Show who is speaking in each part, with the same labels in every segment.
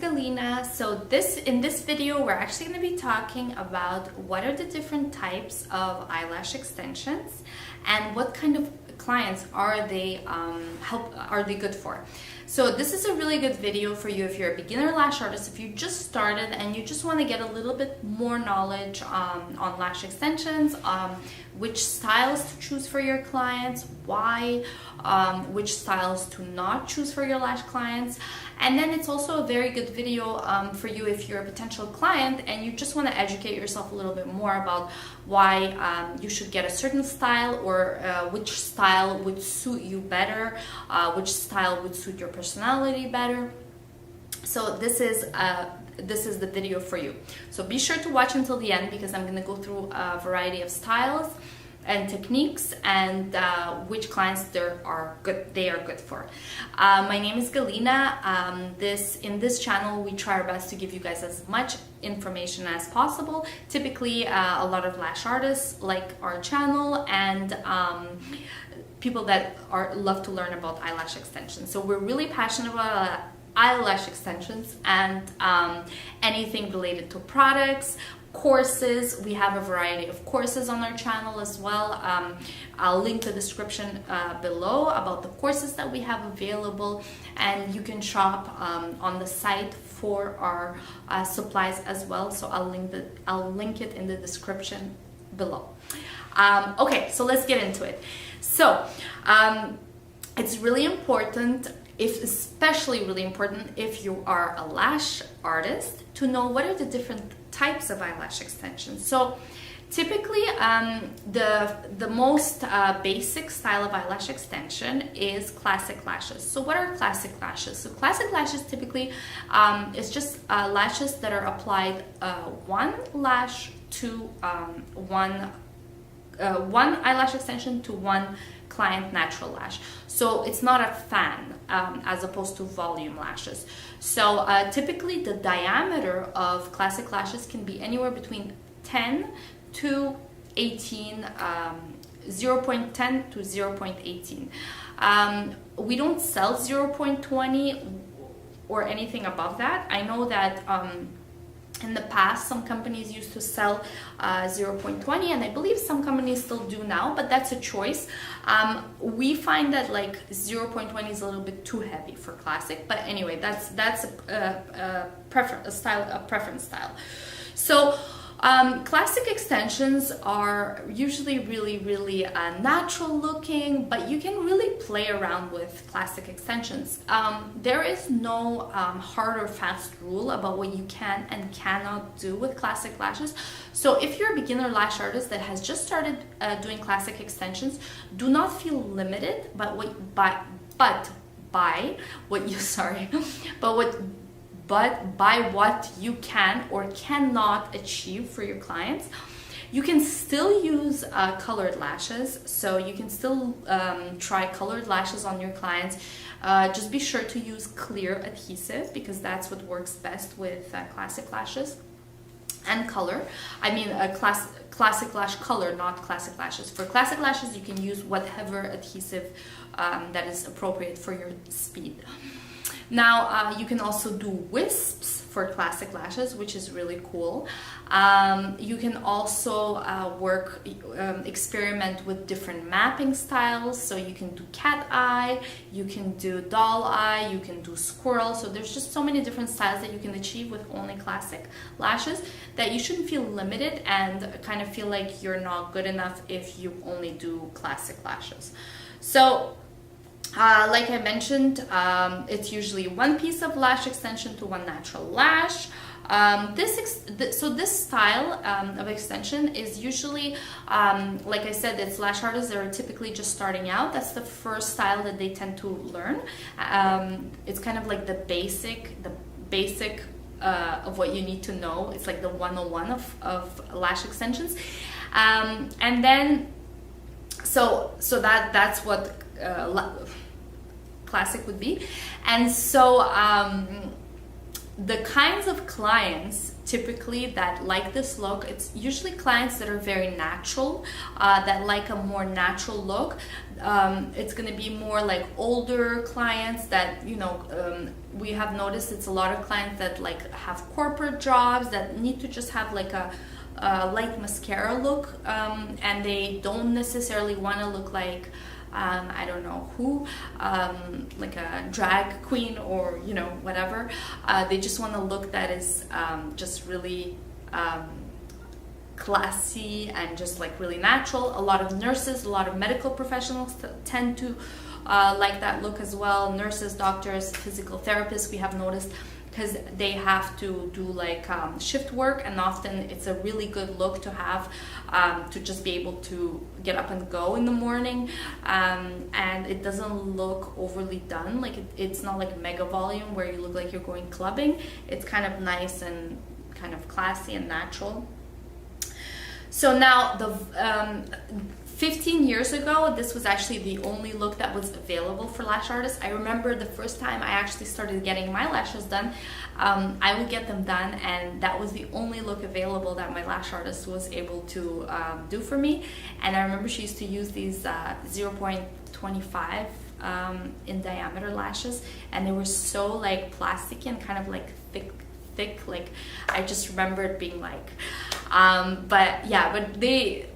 Speaker 1: Galina. So in this video, we're actually going to be talking about what are the different types of eyelash extensions and what kind of clients are they good for. So this is a really good video for you if you're a beginner lash artist, if you just started and you just want to get a little bit more knowledge on lash extensions, which styles to choose for your clients, why, which styles to not choose for your lash clients. And then it's also a very good video for you if you're a potential client and you just want to educate yourself a little bit more about why you should get a certain style, or which style would suit you better, which style would suit your personality better. So this is the video for you. So be sure to watch until the end, because I'm going to go through a variety of styles and techniques and which clients they are good for. My name is Galina. In this channel we try our best to give you guys as much information as possible. Typically a lot of lash artists like our channel, and people that love to learn about eyelash extensions. So we're really passionate about eyelash extensions and anything related to products, courses. We have a variety of courses on our channel as well. I'll link the description below about the courses that we have available, and you can shop on the site for our supplies as well. So I'll link it in the description below. Okay, so let's get into it. So it's really important, especially really important if you are a lash artist, to know what are the different types of eyelash extensions. So typically the most basic style of eyelash extension is classic lashes. So what are classic lashes? So classic lashes typically is just lashes that are applied one lash to one eyelash extension to one client natural lash. So it's not a fan as opposed to volume lashes. So typically the diameter of classic lashes can be anywhere between 10 to 18, 0.10 to 0.18. We don't sell 0.20 or anything above that. I know that in the past, some companies used to sell 0.20, and I believe some companies still do now, but that's a choice. We find that like 0.20 is a little bit too heavy for classic, but anyway, that's a preference style. So classic extensions are usually really natural looking, but you can really play around with classic extensions. There is no hard or fast rule about what you can and cannot do with classic lashes. So if you're a beginner lash artist that has just started doing classic extensions, do not feel limited by what you can or cannot achieve for your clients. You can still use colored lashes, so you can still try colored lashes on your clients. Just be sure to use clear adhesive, because that's what works best with classic lashes. And color, I mean classic lash color, not classic lashes. For classic lashes, you can use whatever adhesive that is appropriate for your speed. Now you can also do wisps for classic lashes, which is really cool. You can also experiment with different mapping styles. So you can do cat eye, you can do doll eye, you can do squirrel. So there's just so many different styles that you can achieve with only classic lashes, that you shouldn't feel limited and kind of feel like you're not good enough if you only do classic lashes. So like I mentioned, it's usually one piece of lash extension to one natural lash. This style of extension is usually, like I said, it's lash artists that are typically just starting out. That's the first style that they tend to learn. It's kind of like the basic of what you need to know. It's like the 101 of lash extensions. And then, so that's what classic would be. And so the kinds of clients typically that like this look. It's usually clients that are very natural, that like a more natural look. It's going to be more like older clients that, you know, we have noticed it's a lot of clients that like have corporate jobs that need to just have like a light mascara look, and they don't necessarily want to look like I don't know who, like a drag queen or, you know, whatever. They just want a look that is just really classy and just like really natural. A lot of nurses, a lot of medical professionals tend to like that look as well. Nurses, doctors, physical therapists, we have noticed, because they have to do like shift work, and often it's a really good look to have, to just be able to get up and go in the morning, and it doesn't look overly done. Like it's not like mega volume where you look like you're going clubbing. It's kind of nice and kind of classy and natural. So now the 15 years ago, this was actually the only look that was available for lash artists. I remember the first time I actually started getting my lashes done, I would get them done, and that was the only look available that my lash artist was able to do for me. And I remember she used to use these 0.25 in diameter lashes, and they were so like plasticky and kind of like thick. Like I just remember it being like, but yeah,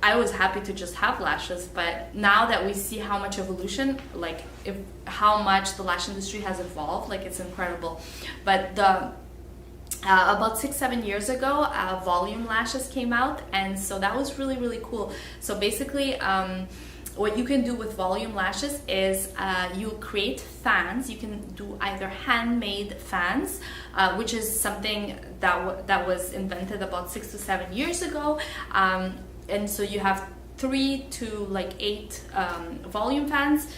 Speaker 1: I was happy to just have lashes. But now that we see how much evolution, like how much the lash industry has evolved, like it's incredible. But about 6-7 years ago, volume lashes came out, and so that was really, really cool. So basically, what you can do with volume lashes is you create fans. You can do either handmade fans, which is something that was invented about 6 to 7 years ago, and so you have 3 to like 8 volume fans.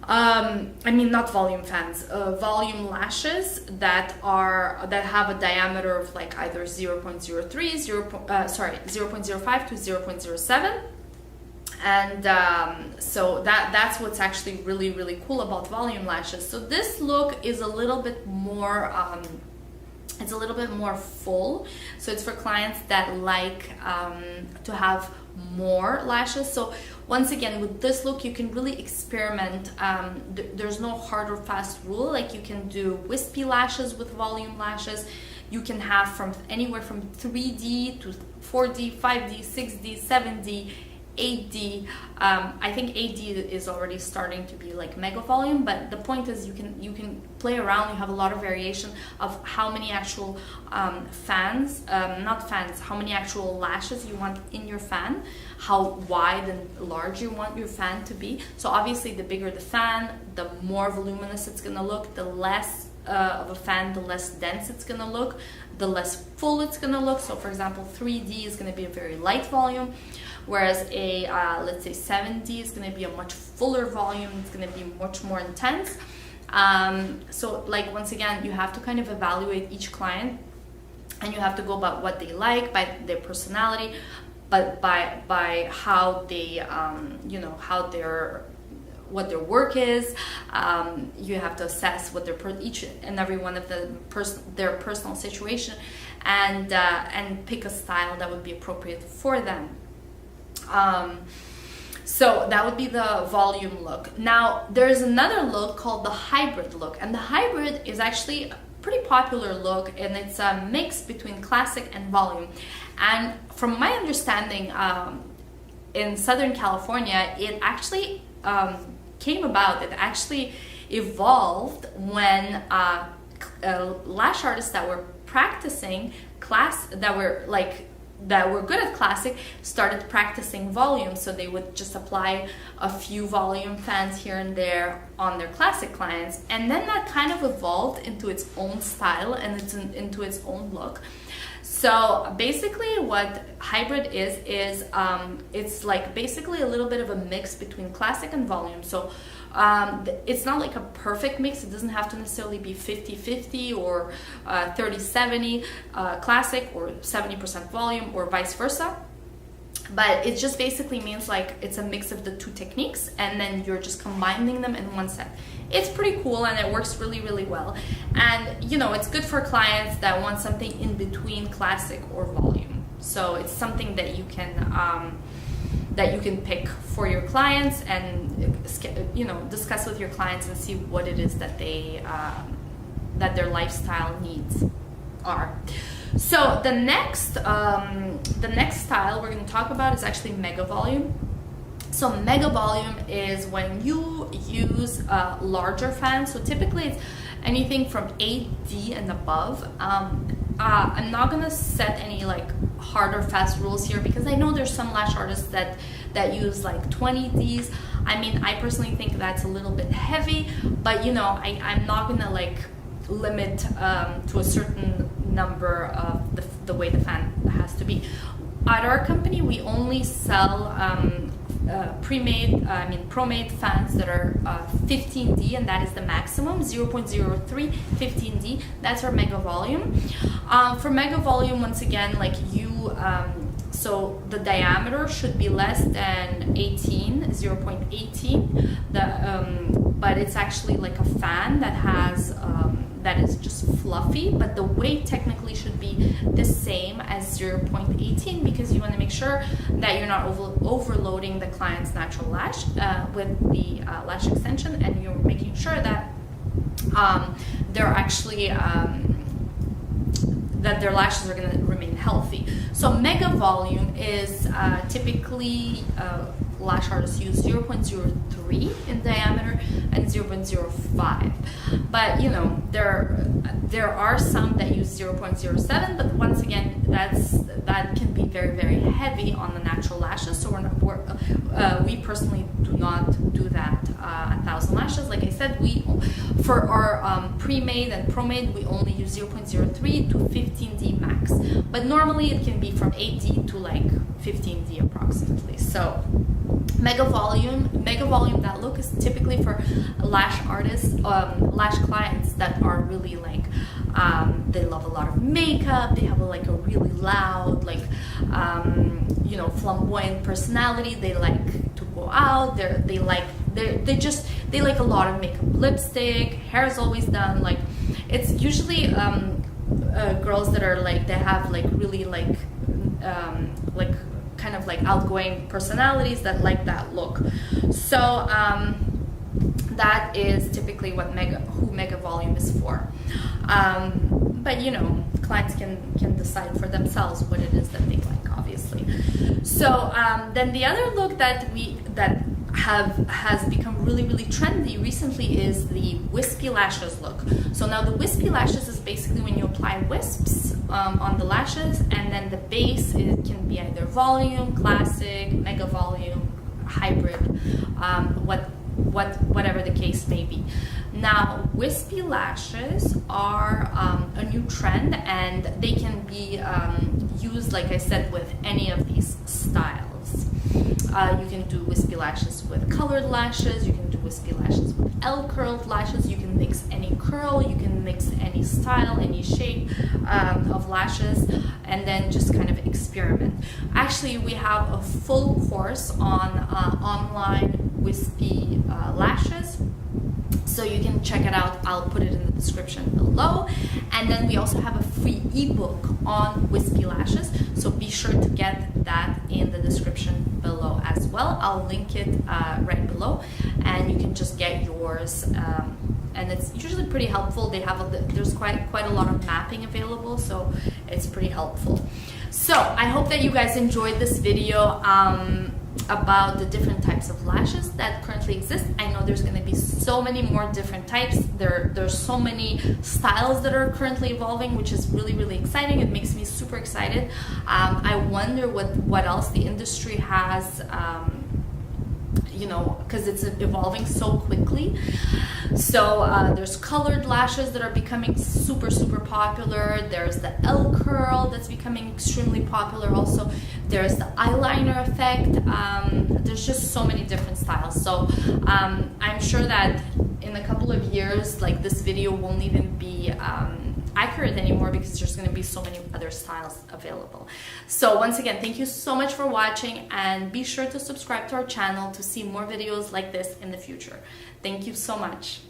Speaker 1: I mean, not volume fans, volume lashes that have a diameter of like either 0.05 to 0.07. And so that's what's actually really, really cool about volume lashes. So this look is a little bit more, it's a little bit more full. So it's for clients that like to have more lashes. So once again, with this look, you can really experiment. There's no hard or fast rule. Like you can do wispy lashes with volume lashes. You can have from anywhere from 3D to 4D, 5D, 6D, 7D, 8D. I think 8D is already starting to be like mega volume, but the point is you can play around. You have a lot of variation of how many actual how many actual lashes you want in your fan, how wide and large you want your fan to be. So obviously the bigger the fan, the more voluminous it's gonna look. The less of a fan, the less dense it's gonna look, the less full it's gonna look. So for example, 3D is gonna be a very light volume, whereas a let's say 7D is going to be a much fuller volume. It's going to be much more intense. So like once again, you have to kind of evaluate each client, and you have to go by what they like, by their personality, but by how they what their work is. You have to assess what each and every one of their personal situation, and pick a style that would be appropriate for them. So that would be the volume look. Now there's another look called the hybrid look, and the hybrid is actually a pretty popular look, and it's a mix between classic and volume. And from my understanding, in Southern California, it actually came about, it actually evolved when lash artists that were practicing that were good at classic started practicing volume. So they would just apply a few volume fans here and there on their classic clients, and then that kind of evolved into its own style and into its own look. So basically what hybrid is it's like basically a little bit of a mix between classic and volume. So it's not like a perfect mix. It doesn't have to necessarily be 50-50 or 30-70 classic or 70% volume or vice versa. But it just basically means like it's a mix of the two techniques, and then you're just combining them in one set. It's pretty cool, and it works really, really well. And you know, it's good for clients that want something in between classic or volume. So it's something that you can pick for your clients, and you know, discuss with your clients and see what it is that that their lifestyle needs are. So the next style we're going to talk about is actually mega volume. So mega volume is when you use larger fans. So typically it's anything from 8D and above. I'm not gonna set any like hard or fast rules here, because I know there's some lash artists that use like 20Ds. I mean, I personally think that's a little bit heavy, but you know, I'm not gonna like limit to a certain number of the way the fan has to be. At our company, we only sell pro-made fans that are 15D, and that is the maximum. 0.03 15D, that's our mega volume. For mega volume, once again, like so the diameter should be less than 0.18, but it's actually like a fan that has that is just fluffy, but the weight technically should be the same as 0.18, because you want to make sure that you're not overloading the client's natural lash with the lash extension, and you're making sure that they're actually that their lashes are going to remain healthy. So mega volume is typically lash artists use 0.03 in diameter and 0.05, but you know, there are some that use 0.07, but once again, that can be very, very heavy on the natural lashes. So we personally do not do that at Thousand Lashes. Like I said, for our pre-made and pro-made, we only use 0.03 to 15D max, but normally it can be from 8D to like 15D approximately. So mega volume, that look is typically for lash artists, lash clients that are really like, they love a lot of makeup, they have a really loud, like, you know, flamboyant personality, they like to go out, they like a lot of makeup, lipstick, hair is always done, like, it's usually girls that are like, they have like really like kind of like outgoing personalities that like that look. So that is typically what mega volume is for. But you know, clients can decide for themselves what it is that they like, obviously. So then the other look that has become really, really trendy recently is the wispy lashes look. So now the wispy lashes is basically when you apply wisps on the lashes, and then the base, it can be either volume, classic, mega volume, hybrid, whatever the case may be. Now, wispy lashes are a new trend, and they can be used, like I said, with any of these styles. You can do wispy lashes with colored lashes, you can do wispy lashes with L-curled lashes, you can mix any curl, you can mix any style, any shape of lashes, and then just kind of experiment. Actually, we have a full course on online wispy lashes, so you can check it out. I'll put it in the description below. And then we also have a free ebook on wispy lashes, so be sure to get that in the description below as well. I'll link it right below, and you can just get yours. And it's usually pretty helpful. They have there's quite a lot of mapping available, so it's pretty helpful. So I hope that you guys enjoyed this video about the different types of lashes that currently exist. I know there's going to be so many more different types. There's so many styles that are currently evolving, which is really, really exciting. It makes me super excited. I wonder what else the industry has, you know, because it's evolving so quickly. So there's colored lashes that are becoming super, super popular. There's the L curl that's becoming extremely popular also. There's the eyeliner effect. There's just so many different styles. So I'm sure that in a couple of years, like, this video won't even be accurate anymore because there's going to be so many other styles available. So once again, thank you so much for watching, and be sure to subscribe to our channel to see more videos like this in the future. Thank you so much.